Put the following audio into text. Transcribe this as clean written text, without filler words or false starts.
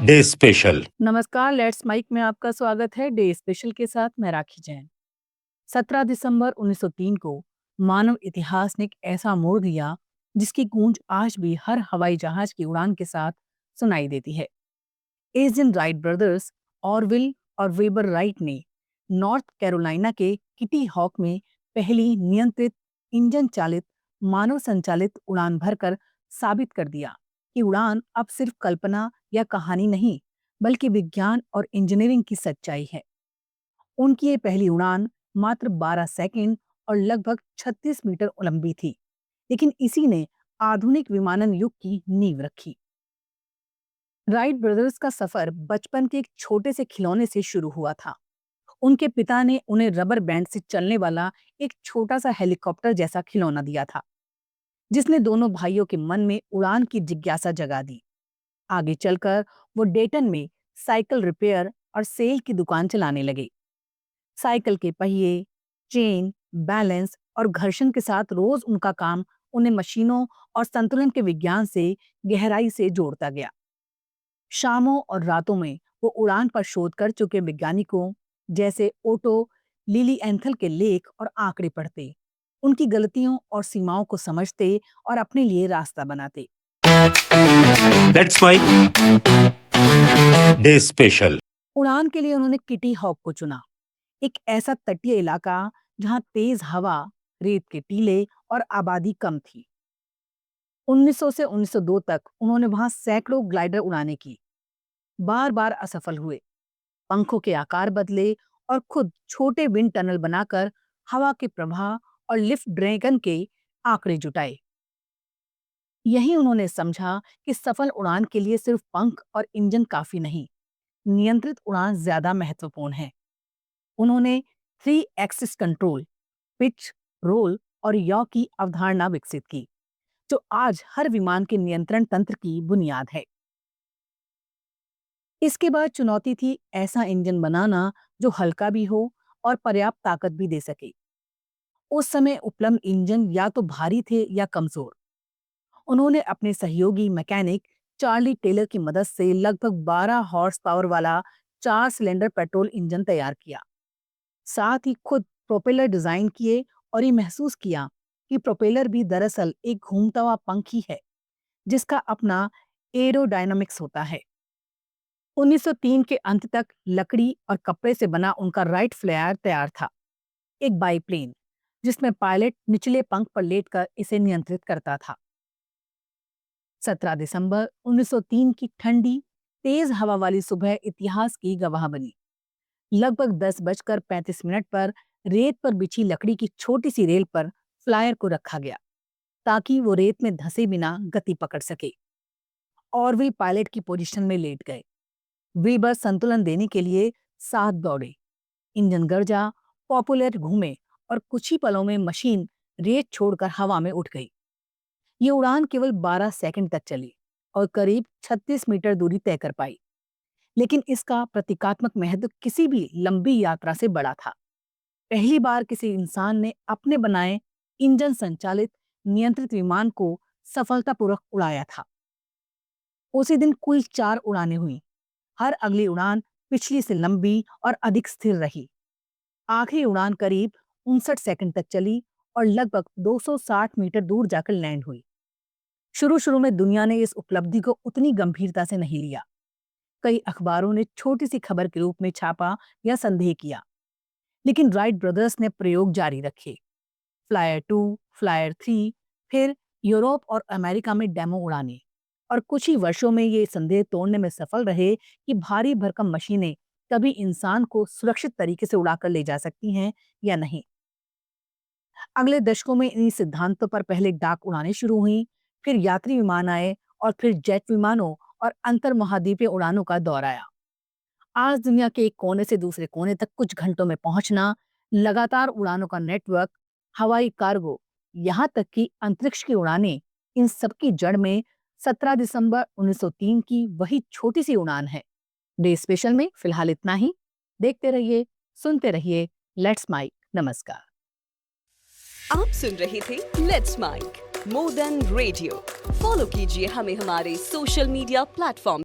Day special. नमस्कार, let's mic में आपका स्वागत है। डे स्पेशल के साथ मैं राखी जैन। 17 दिसंबर 1903 को मानव इतिहास ने एक ऐसा मोड़ लिया जिसकी गूंज आज भी हर हवाई जहाज की उड़ान के साथ सुनाई देती है। इस दिन राइट ब्रदर्स ऑरविल और वेबर राइट ने नॉर्थ कैरोलिना के किटी हॉक में पहली नियंत्रित इंजन चालित मानव संचालित उड़ान भरकर साबित कर दिया कि उड़ान अब सिर्फ कल्पना या कहानी नहीं बल्कि विज्ञान और इंजीनियरिंग की सच्चाई है। उनकी ये पहली उड़ान मात्र 12 सेकंड और लगभग 36 मीटर लंबी थी, लेकिन इसी ने आधुनिक विमानन युग की नींव रखी। राइट ब्रदर्स का सफर बचपन के एक छोटे से खिलौने से शुरू हुआ था। उनके पिता ने उन्हें रबर बैंड से चलने वाला एक छोटा सा हेलीकॉप्टर जैसा खिलौना दिया था, जिसने दोनों भाइयों के मन में उड़ान की जिज्ञासा जगा दी। आगे चलकर वो डेटन में साइकिल रिपेयर और सेल की दुकान चलाने लगे। साइकिल के पहिए, चेन, बैलेंस और घर्षण के साथ रोज उनका काम उन्हें मशीनों और संतुलन के विज्ञान से गहराई से जोड़ता गया। शामों और रातों में वो उड़ान पर शोध कर चुके वैज्ञानिकों जैसे ओटो लिलीएंथल के लेख और आंकड़े पढ़ते, उनकी गलतियों और सीमाओं को समझते और अपने लिए रास्ता बनाते। That's my day special. उड़ान के लिए उन्होंने किटी हॉक को चुना, एक ऐसा तटीय इलाका जहां तेज हवा, रेत के टीले और आबादी कम थी। 1900 से 1902 तक उन्होंने वहां सैकड़ों ग्लाइडर उड़ाने की, बार बार असफल हुए, पंखों के आकार बदले और खुद छोटे विंड टनल बनाकर हवा के प्रवाह और लिफ्ट ड्रैगन के आंकड़े जुटाए। यही उन्होंने समझा कि सफल उड़ान के लिए सिर्फ पंख और इंजन काफी नहीं, नियंत्रित उड़ान ज्यादा महत्वपूर्ण है। उन्होंने 3 एक्सिस कंट्रोल, पिच, रोल और यॉ की अवधारणा विकसित की, जो आज हर विमान के नियंत्रण तंत्र की बुनियाद है। इसके बाद चुनौती थी ऐसा इंजन बनाना जो हल्का भी हो और पर्याप्त ताकत भी दे सके। उस समय उपलब्ध इंजन या तो भारी थे या कमजोर। उन्होंने अपने सहयोगी मैकेनिक चार्ली टेलर की मदद से लगभग 12 हॉर्स पावर वाला 4 सिलेंडर पेट्रोल इंजन तैयार किया। साथ ही खुद प्रोपेलर डिजाइन किए और ये महसूस किया कि प्रोपेलर भी दरअसल एक घूमता हुआ पंख ही है, जिसका अपना एरोडायनामिक्स होता है। 1903 के अंत तक लकड़ी और कपड़े से बना उनका राइट फ्लायर तैयार था, एक बाईप्लेन जिसमें पायलट निचले पंख पर लेटकर इसे नियंत्रित करता था। 17 दिसंबर 1903 की ठंडी, तेज हवा वाली सुबह इतिहास की गवाह बनी। लगभग 10:35 पर रेत पर बिछी लकड़ी की छोटी सी रेल पर फ्लायर को रखा गया, ताकि वो रेत में धंसे बिना गति पकड़ सके। और वे पायलट की पोजीशन में लेट गए। वे बस संतुलन देने के लिए साथ दौड़े। इंजन गरजा, पॉपुलर घूमे और कुछ ही पलों में मशीन रेत छोड़कर हवा में उठ गई। ये उड़ान केवल 12 सेकंड तक चली और करीब 36 मीटर दूरी तय कर पाई, लेकिन इसका प्रतीकात्मक महत्व किसी भी लंबी यात्रा से बड़ा था। पहली बार किसी इंसान ने अपने बनाए इंजन संचालित नियंत्रित विमान को सफलतापूर्वक उड़ाया था। उसी दिन कुल 4 उड़ानें हुई। हर अगली उड़ान पिछली से लंबी और अधिक स्थिर रही। आखिरी उड़ान करीब 59 सेकंड तक चली और लगभग 260 मीटर दूर जाकर लैंड हुई। शुरू-शुरू में दुनिया ने इस उपलब्धि को उतनी गंभीरता से नहीं लिया। कई अखबारों ने छोटी सी खबर के रूप में छापा या संदेह किया, लेकिन राइट ब्रदर्स ने प्रयोग जारी रखे। फ्लायर 2, फ्लायर 3, फिर यूरोप और अमेरिका में डेमो उड़ाने, और कुछ ही वर्षों में ये संदेह तोड़ने में सफल रहे कि भारी भरकम मशीनें कभी इंसान को सुरक्षित तरीके से उड़ाकर ले जा सकती हैं या नहीं। अगले दशकों में इन्हीं सिद्धांतों पर पहले डाक उड़ानें शुरू हुई, फिर यात्री विमान आए और फिर जेट विमानों और अंतर महाद्वीपीय उड़ानों का दौर आया। आज दुनिया के एक कोने से दूसरे कोने तक कुछ घंटों में पहुंचना, लगातार उड़ानों का नेटवर्क, हवाई कार्गो, यहाँ तक कि अंतरिक्ष की उड़ानें, इन सबकी जड़ में 17 दिसंबर 1903 की वही छोटी सी उड़ान है। डे स्पेशल में फिलहाल इतना ही। देखते रहिए, सुनते रहिए लेट्स माइक। नमस्कार। आप सुन रहे थे let's mike more than radio. Follow कीजिए हमें हमारे सोशल मीडिया प्लेटफॉर्म